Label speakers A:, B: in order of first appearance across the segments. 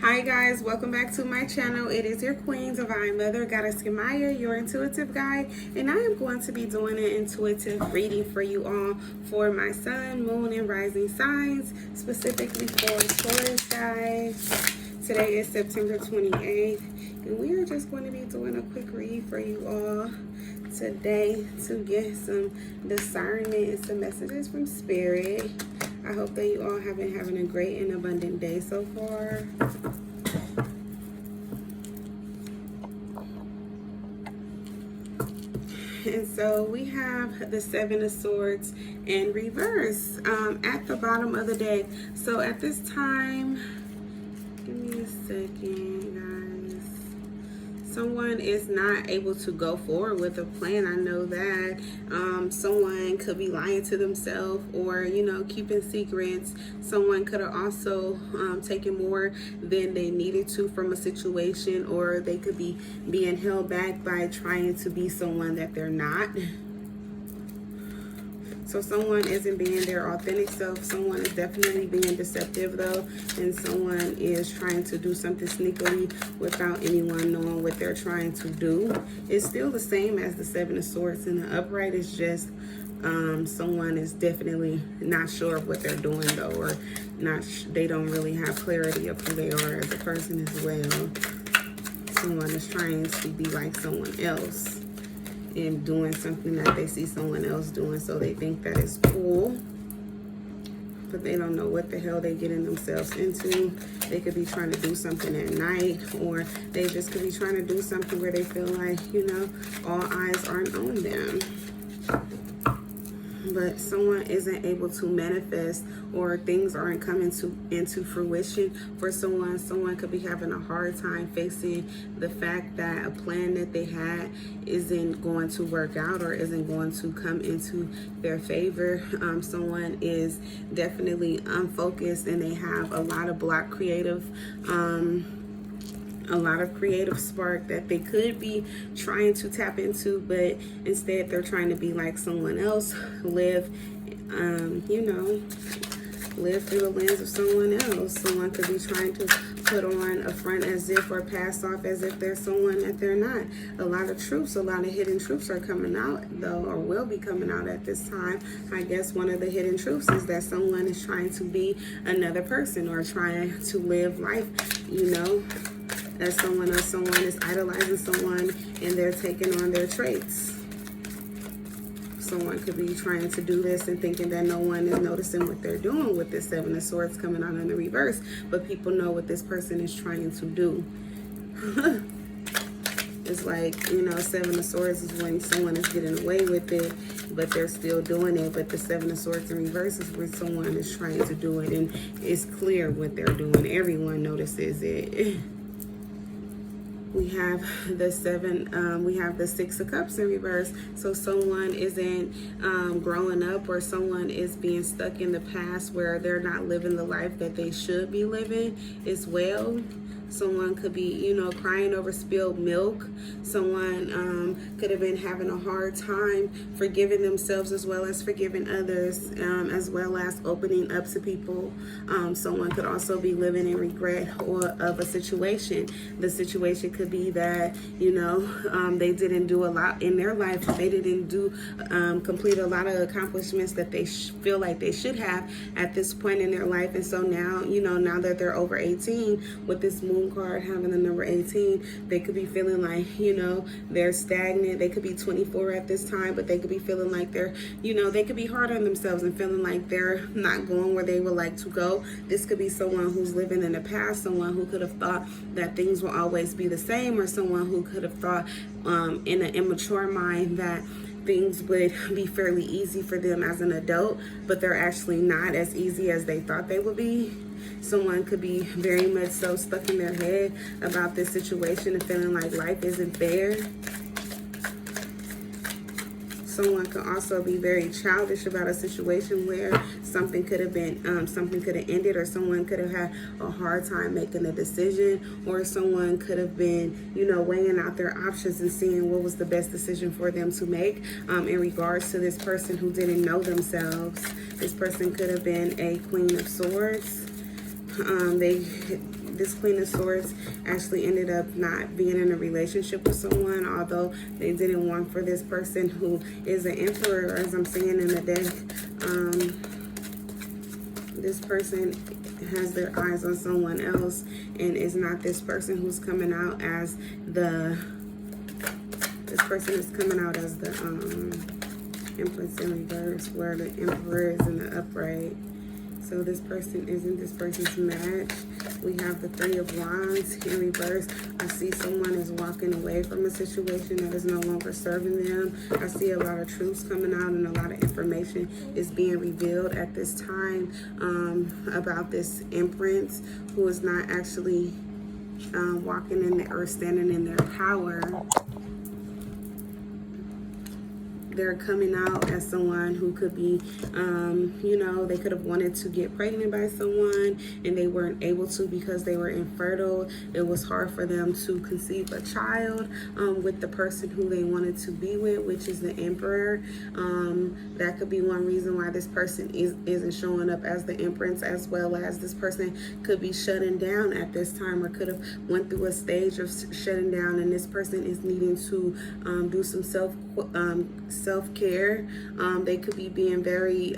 A: Hi guys, welcome back to my channel. It is your Queen, Divine Mother, Goddess Gemaya, your intuitive guide, and I am going to be doing an intuitive reading for you all for my sun, moon, and rising signs, specifically for Taurus, guys. Today is September 28th, and we are just going to be doing a quick read for you all today to get some discernment and some messages from Spirit. I hope that you all have been having a great and abundant day so far. And so we have the Seven of Swords in reverse at the bottom of the deck. So at this time, give me a second, guys. Someone is not able to go forward with a plan. I know that. Someone could be lying to themselves or, keeping secrets. Someone could have also taken more than they needed to from a situation, or they could be being held back by trying to be someone that they're not. So someone isn't being their authentic self. Someone is definitely being deceptive though. And someone is trying to do something sneakily without anyone knowing what they're trying to do. It's still the same as the Seven of Swords in the upright. It's just someone is definitely not sure of what they're doing though, or they don't really have clarity of who they are as a person as well. Someone is trying to be like someone else and doing something that they see someone else doing, so they think that it's cool, but they don't know what the hell they're getting themselves into. They could be trying to do something at night, or they just could be trying to do something where they feel like, all eyes aren't on them. But someone isn't able to manifest, or things aren't coming into fruition for someone. Someone could be having a hard time facing the fact that a plan that they had isn't going to work out or isn't going to come into their favor. Someone is definitely unfocused, and they have a lot of block creative spark that they could be trying to tap into, but instead they're trying to be like someone else, live through the lens of someone else. Someone could be trying to put on a front as if, or pass off as if they're someone that they're not. A lot of truths, a lot of hidden truths are coming out though, or will be coming out at this time. I guess one of the hidden truths is that someone is trying to be another person, or trying to live life, as someone else. Someone is idolizing someone and they're taking on their traits. Someone could be trying to do this and thinking that no one is noticing what they're doing with this Seven of Swords coming out in the reverse, but people know what this person is trying to do. It's like, Seven of Swords is when someone is getting away with it, but they're still doing it. But the Seven of Swords in reverse is when someone is trying to do it, and it's clear what they're doing. Everyone notices it. We have the Six of Cups in reverse. So someone isn't growing up, or someone is being stuck in the past where they're not living the life that they should be living as well. Someone could be, crying over spilled milk. Someone could have been having a hard time forgiving themselves as well as forgiving others, as well as opening up to people. Someone could also be living in regret of a situation. The situation could be that, they didn't do a lot in their life. They didn't complete a lot of accomplishments that they feel like they should have at this point in their life. And so now, now that they're over 18, with this moon card having the number 18, they could be feeling like, they're stagnant. They could be 24 at this time, but they could be feeling like they're, they could be hard on themselves and feeling like they're not going where they would like to go. This could be someone who's living in the past, someone who could have thought that things will always be the same, or someone who could have thought in an immature mind that things would be fairly easy for them as an adult, but they're actually not as easy as they thought they would be. Someone could be very much so stuck in their head about this situation and feeling like life isn't fair. Someone could also be very childish about a situation where something could have ended, or someone could have had a hard time making a decision, or someone could have been, weighing out their options and seeing what was the best decision for them to make in regards to this person who didn't know themselves. This person could have been a Queen of Swords. this Queen of Swords actually ended up not being in a relationship with someone, although they didn't want for this person who is an Emperor, as I'm seeing in the deck. This person has their eyes on someone else, and is not this person who's coming out as the, this person is coming out as the Empress in reverse, where the Emperor is in the upright. So this person isn't this person's match. We have the Three of Wands in reverse. I see someone is walking away from a situation that is no longer serving them. I see a lot of truths coming out, and a lot of information is being revealed at this time about this Empress who is not actually walking in or standing in their power. They're coming out as someone who could be, you know, they could have wanted to get pregnant by someone and they weren't able to because they were infertile. It was hard for them to conceive a child with the person who they wanted to be with, which is the Emperor. That could be one reason why this person isn't showing up as the Empress, as well as this person could be shutting down at this time, or could have went through a stage of shutting down, and this person is needing to do some self-care. They could be being very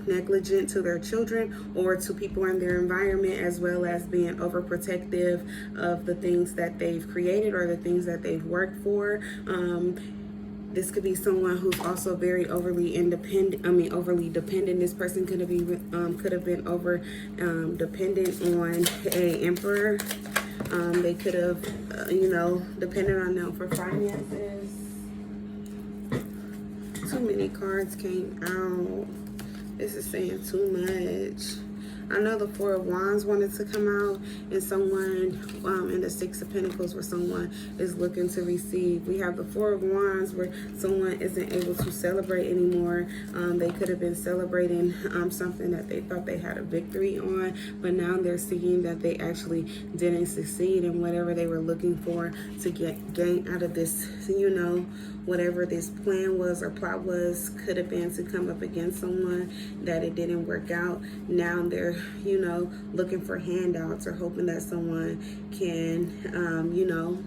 A: negligent to their children or to people in their environment, as well as being overprotective of the things that they've created or the things that they've worked for. This could be someone who's also very overly overly dependent. This person could have been over dependent on a Emperor. They could have, you know, depended on them for finances. Too many cards came out. This is saying too much. I know the Four of Wands wanted to come out, and someone in the Six of Pentacles where someone is looking to receive. We have the Four of Wands where someone isn't able to celebrate anymore. They could have been celebrating something that they thought they had a victory on, but now they're seeing that they actually didn't succeed in whatever they were looking for to gain out of this, you know, whatever this plan was or plot was. Could have been to come up against someone that it didn't work out. Now they're, you know, looking for handouts or hoping that someone can, you know,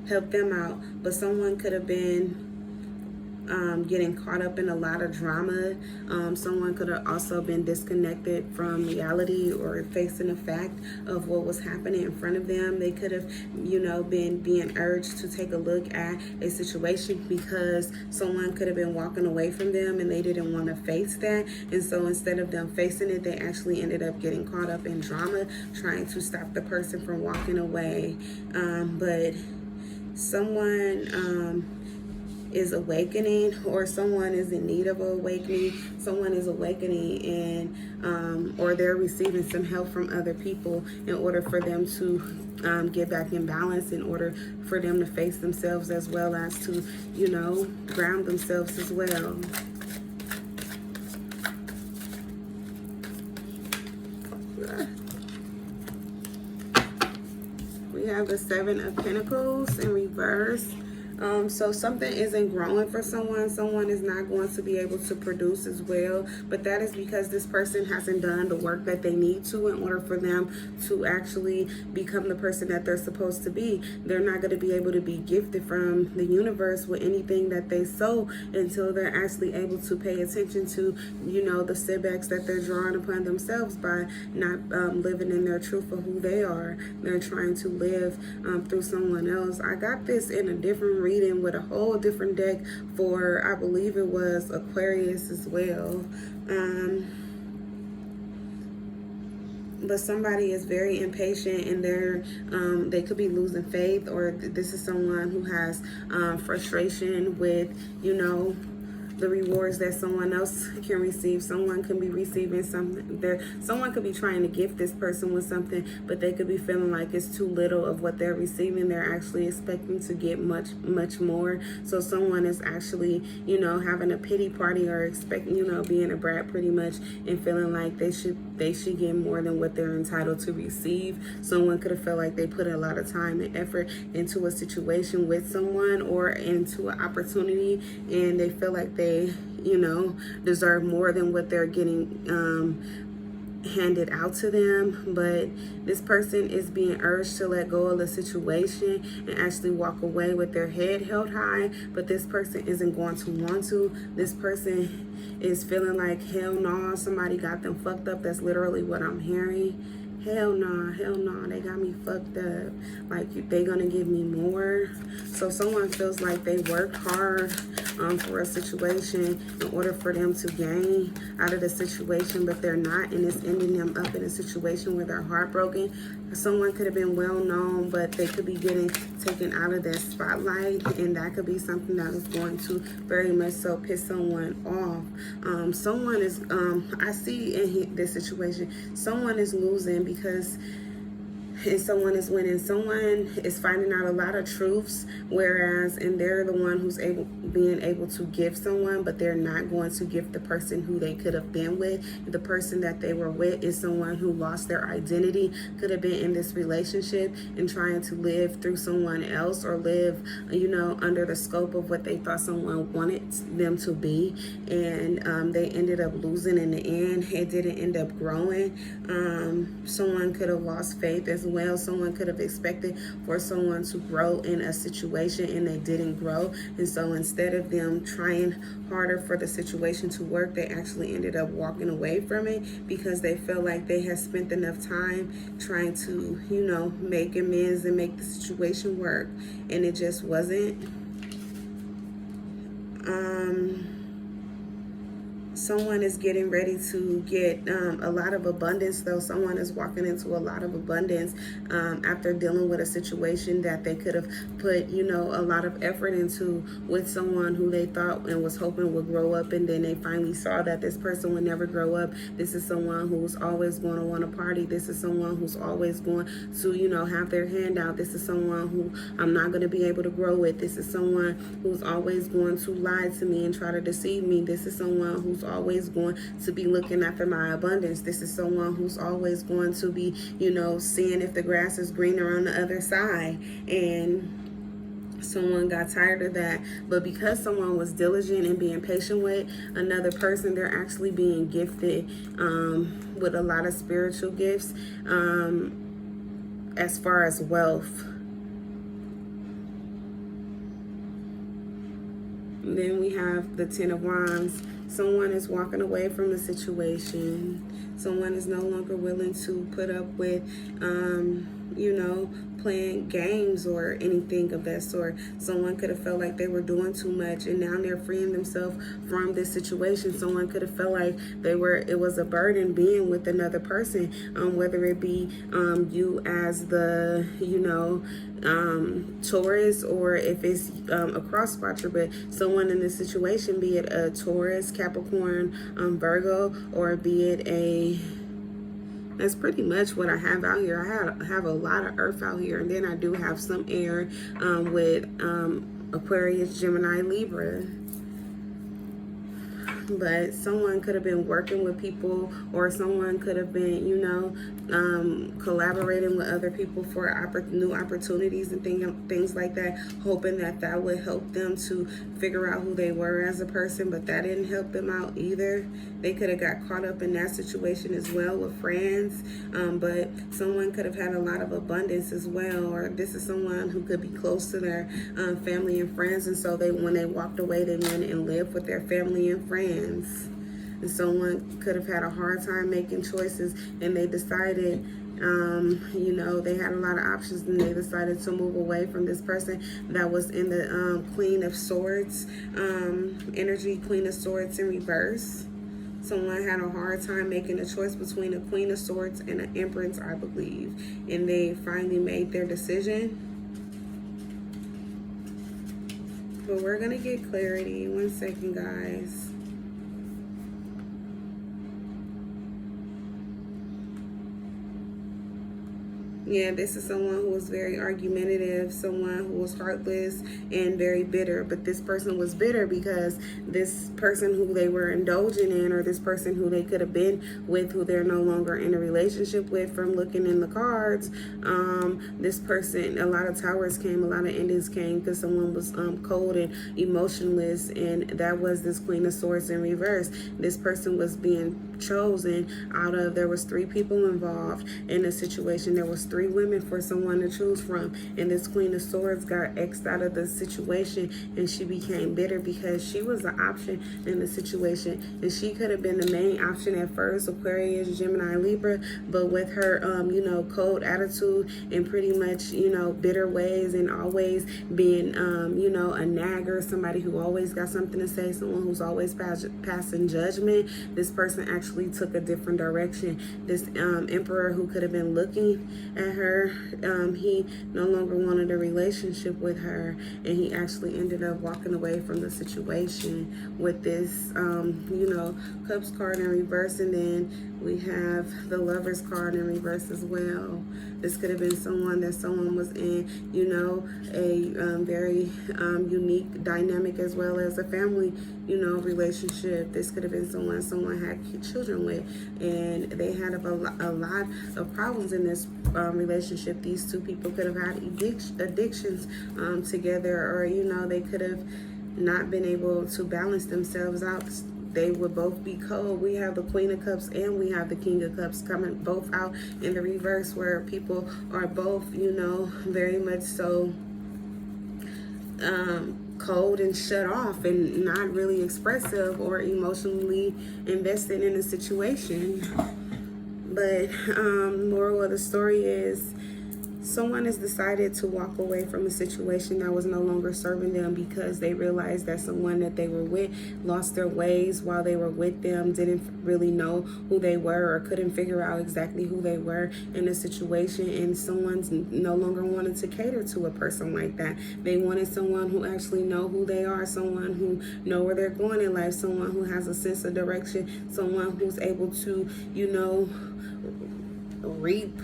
A: help them out. But someone could have been getting caught up in a lot of drama. Someone could have also been disconnected from reality or facing the fact of what was happening in front of them. They could have, you know, been being urged to take a look at a situation because someone could have been walking away from them and they didn't want to face that. And so instead of them facing it, they actually ended up getting caught up in drama, trying to stop the person from walking away. But someone is awakening, or someone is in need of awakening. Someone is awakening, and or they're receiving some help from other people in order for them to get back in balance, in order for them to face themselves, as well as to, you know, ground themselves as well. We have the Seven of Pentacles in reverse. So something isn't growing for someone. Someone is not going to be able to produce as well, but that is because this person hasn't done the work that they need to in order for them to actually become the person that they're supposed to be. They're not going to be able to be gifted from the universe with anything that they sow until they're actually able to pay attention to, you know, the setbacks that they're drawing upon themselves by not living in their truth of who they are. They're trying to live through someone else. I got this in a different reading with a whole different deck for, I believe it was Aquarius as well. But somebody is very impatient, and they could be losing faith, or this is someone who has frustration with, you know, the rewards that someone else can receive. Someone can be receiving something there. Someone could be trying to gift this person with something, but they could be feeling like it's too little of what they're receiving. They're actually expecting to get much more. So someone is actually, you know, having a pity party, or expecting, you know, being a brat pretty much, and feeling like they should get more than what they're entitled to receive. Someone could have felt like they put a lot of time and effort into a situation with someone or into an opportunity, and they feel like they, you know, deserve more than what they're getting handed out to them, but this person is being urged to let go of the situation and actually walk away with their head held high, but this person isn't going to want to. This person is feeling like, hell no, somebody got them fucked up. That's literally what I'm hearing. Hell no, they got me fucked up. Like, they gonna give me more. So someone feels like they worked hard for a situation in order for them to gain out of the situation, but they're not, and it's ending them up in a situation where they're heartbroken. Someone could have been well known, but they could be getting taken out of their spotlight, and that could be something that is going to very much so piss someone off. Someone is, I see in this situation, someone is losing because and someone is winning. Someone is finding out a lot of truths, whereas, and they're the one who's being able to give someone, but they're not going to give the person who they could have been with. The person that they were with is someone who lost their identity, could have been in this relationship and trying to live through someone else, or live, under the scope of what they thought someone wanted them to be, and they ended up losing in the end. It didn't end up growing. Someone could have lost faith as well. Someone could have expected for someone to grow in a situation and they didn't grow, and so instead of them trying harder for the situation to work, they actually ended up walking away from it because they felt like they had spent enough time trying to make amends and make the situation work, and it just wasn't. Someone is getting ready to get a lot of abundance, though. Someone is walking into a lot of abundance after dealing with a situation that they could have put, a lot of effort into with someone who they thought and was hoping would grow up, and then they finally saw that this person would never grow up. This is someone who's always going to want to party. This is someone who's always going to, have their hand out. This is someone who I'm not going to be able to grow with. This is someone who's always going to lie to me and try to deceive me. This is someone who's always going to be looking after my abundance. This is someone who's always going to be, seeing if the grass is greener on the other side. And someone got tired of that, but because someone was diligent and being patient with another person, they're actually being gifted with a lot of spiritual gifts as far as wealth. Then we have the Ten of Wands. Someone is walking away from the situation. Someone is no longer willing to put up with, playing games or anything of that sort. Someone could have felt like they were doing too much, and now they're freeing themselves from this situation. Someone could have felt like it was a burden being with another person, whether it be you as the, Taurus, or if it's a cross watcher, but someone in this situation, be it a Taurus, Capricorn, Virgo, or be it that's pretty much what I have out here. I have a lot of earth out here, and then I do have some air with Aquarius, Gemini, Libra. But someone could have been working with people, or someone could have been, collaborating with other people for new opportunities and things like that, hoping that would help them to figure out who they were as a person, but that didn't help them out either. They could have got caught up in that situation as well with friends, but someone could have had a lot of abundance as well, or this is someone who could be close to their family and friends, and so when they walked away, they went and lived with their family and friends. And someone could have had a hard time making choices, and they decided, they had a lot of options, and they decided to move away from this person that was in the Queen of Swords energy, Queen of Swords in reverse. Someone had a hard time making a choice between a Queen of Swords and an Empress, I believe, and they finally made their decision. But we're going to get clarity. 1 second, guys. Yeah, this is someone who was very argumentative, someone who was heartless and very bitter. But this person was bitter because this person who they were indulging in, or this person who they could have been with, who they're no longer in a relationship with, from looking in the cards, this person, a lot of towers came, a lot of endings came because someone was cold and emotionless, and that was this Queen of Swords in reverse. This person was being chosen out of, there was 3 people involved in a situation. There was 3 women for someone to choose from, and this Queen of Swords got X'd out of the situation, and she became bitter because she was the option in the situation, and she could have been the main option at first, Aquarius, Gemini, Libra, but with her cold attitude and pretty much bitter ways, and always being a nagger, somebody who always got something to say, someone who's always passing judgment, this person actually took a different direction. This emperor who could have been looking at her, he no longer wanted a relationship with her, and he actually ended up walking away from the situation with this Cups card in reverse. And then we have the Lovers card in reverse as well. This could have been someone was in a very unique dynamic, as well as a family relationship. This could have been someone had children with, and they had a lot of problems in this relationship. These 2 people could have had addictions together, or they could have not been able to balance themselves out. They would both be cold. We have the Queen of Cups and we have the King of Cups coming both out in the reverse, where people are both very much so cold and shut off and not really expressive or emotionally invested in a situation. But moral of the story is, someone has decided to walk away from a situation that was no longer serving them because they realized that someone that they were with lost their ways while they were with them, didn't really know who they were, or couldn't figure out exactly who they were in a situation, and someone's no longer wanted to cater to a person like that. They wanted someone who actually know who they are, someone who know where they're going in life, someone who has a sense of direction, someone who's able to reap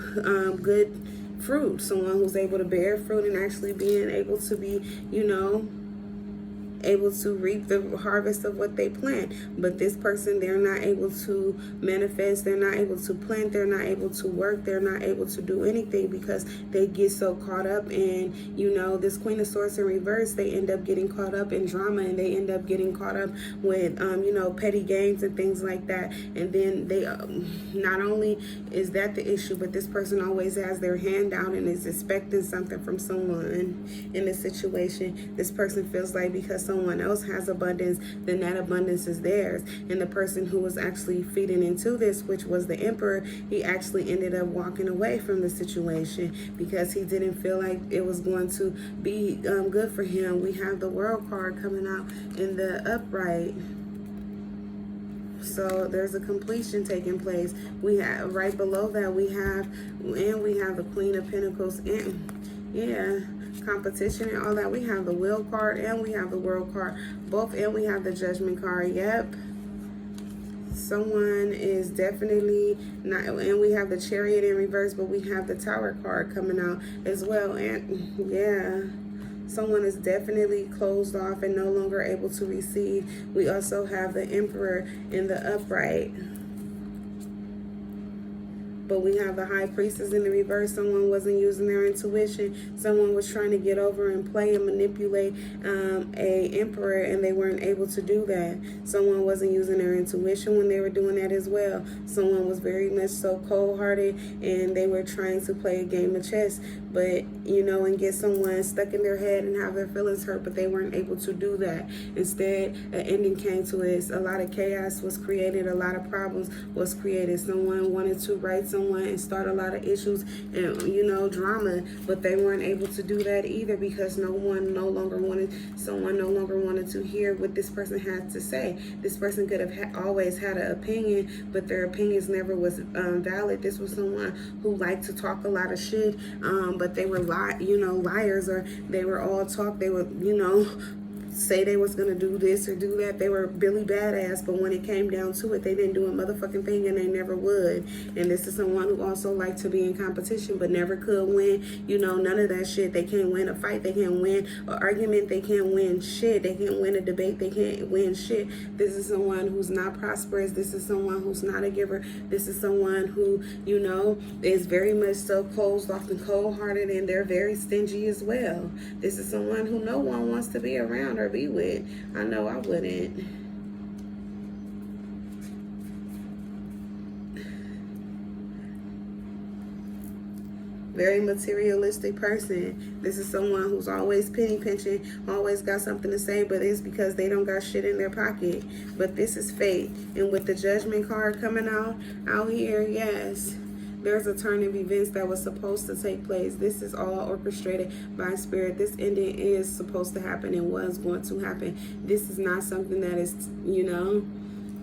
A: good fruit, someone who's able to bear fruit and actually being able to be able to reap the harvest of what they plant. But this person, they're not able to manifest, they're not able to plant, they're not able to work, they're not able to do anything because they get so caught up in this Queen of Swords in reverse. They end up getting caught up in drama, and they end up getting caught up with petty games and things like that. And then they not only is that the issue, but this person always has their hand out and is expecting something from someone in this situation. This person feels like because someone else has abundance, then that abundance is theirs. And the person who was actually feeding into this, which was the Emperor, he actually ended up walking away from the situation because he didn't feel like it was going to be good for him. We have the World card coming out in the upright. So there's a completion taking place. We have right below that we have the Queen of Pentacles, and competition and all that. We have the Will card and we have the World card both, and we have the Judgment card. Yep, someone is definitely not, and we have the Chariot in reverse, but we have the Tower card coming out as well. And yeah, someone is definitely closed off and no longer able to receive. We also have the Emperor in the upright, but we have the High Priestess in the reverse. Someone wasn't using their intuition. Someone was trying to get over and play and manipulate a emperor, and they weren't able to do that. Someone wasn't using their intuition when they were doing that as well. Someone was very much so cold-hearted, and they were trying to play a game of chess, but and get someone stuck in their head and have their feelings hurt, but they weren't able to do that. Instead, an ending came to it. A lot of chaos was created. A lot of problems was created. Someone wanted to write someone and start a lot of issues and drama, but they weren't able to do that either because someone no longer wanted to hear what this person had to say. This person could have always had an opinion, but their opinions never was valid. This was someone who liked to talk a lot of shit, but they were liars, or they were all talk. They were say they was gonna do this or do that. They were Billy Badass, but when it came down to it, they didn't do a motherfucking thing, and they never would. And this is someone who also liked to be in competition, but never could win. You know, none of that shit. They can't win a fight. They can't win an argument. They can't win shit. They can't win a debate. They can't win shit. This is someone who's not prosperous. This is someone who's not a giver. This is someone who, you know, is very much so closed off and cold-hearted, and they're very stingy as well. This is someone who no one wants to be around or be with. I know I wouldn't. Very materialistic person. This is someone who's always penny pinching, always got something to say, but it's because they don't got shit in their pocket. But this is fate. And with the Judgment card coming out here, yes, there's a turn of events that was supposed to take place. This is all orchestrated by Spirit. This ending is supposed to happen and was going to happen. This is not something that is, you know,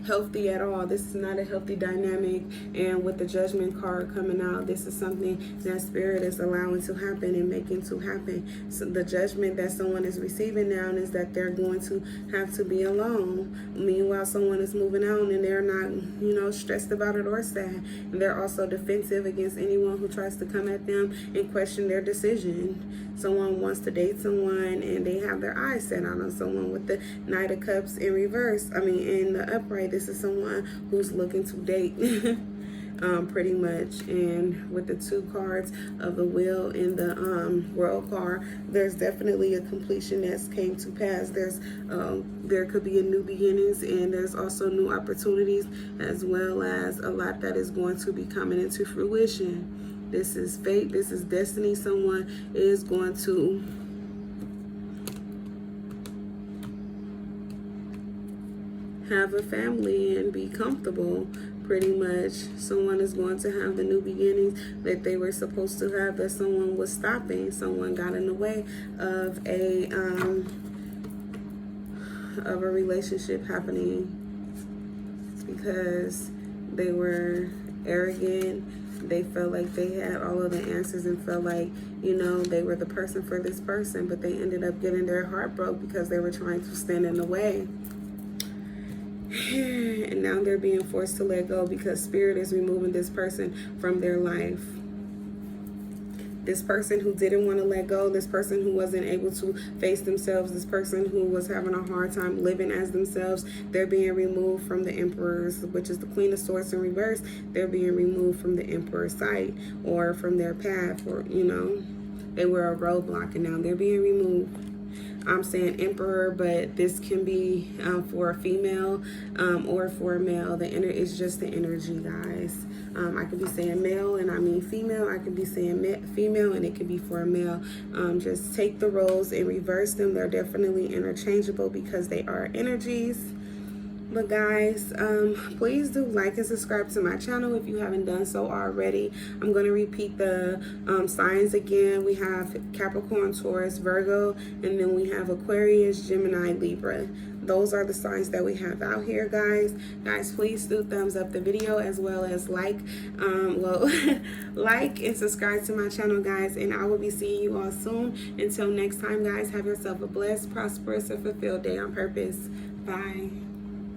A: healthy at all. This is not a healthy dynamic. And with the Judgment card coming out, this is something that Spirit is allowing to happen and making to happen. So the judgment that someone is receiving now is that they're going to have to be alone. Meanwhile, someone is moving on and they're not, you know, stressed about it or sad. And they're also defensive against anyone who tries to come at them and question their decision. Someone wants to date someone and they have their eyes set on someone with the Knight of Cups in reverse. I mean, in the upright, this is someone who's looking to date. Pretty much. And with the two cards of the Wheel and the World card, there's definitely a completion that's came to pass. There could be a new beginnings, and there's also new opportunities, as well as a lot that is going to be coming into fruition. This is fate. This is destiny. Someone is going to have a family and be comfortable. Pretty much, someone is going to have the new beginnings that they were supposed to have, that someone was stopping. Someone got in the way of a relationship happening because they were arrogant. They felt like they had all of the answers and felt like, you know, they were the person for this person, but they ended up getting their heart broke because they were trying to stand in the way. And now they're being forced to let go because Spirit is removing this person from their life. This person who didn't want to let go, this person who wasn't able to face themselves, this person who was having a hard time living as themselves, they're being removed from the Emperor's, which is the Queen of Swords in reverse. They're being removed from the Emperor's sight or from their path, or, you know, they were a roadblock and now they're being removed. I'm saying Emperor, but this can be for a female or for a male. It's just the energy, guys. I could be saying male and I mean female. I could be saying female and it could be for a male. Just take the roles and reverse them. They're definitely interchangeable because they are energies. But guys, please do like and subscribe to my channel if you haven't done so already. I'm going to repeat the signs again. We have Capricorn, Taurus, Virgo, and then we have Aquarius, Gemini, Libra. Those are the signs that we have out here, guys. Guys, please do thumbs up the video, as well as like and subscribe to my channel, guys. And I will be seeing you all soon. Until next time, guys, have yourself a blessed, prosperous, and fulfilled day on purpose. Bye.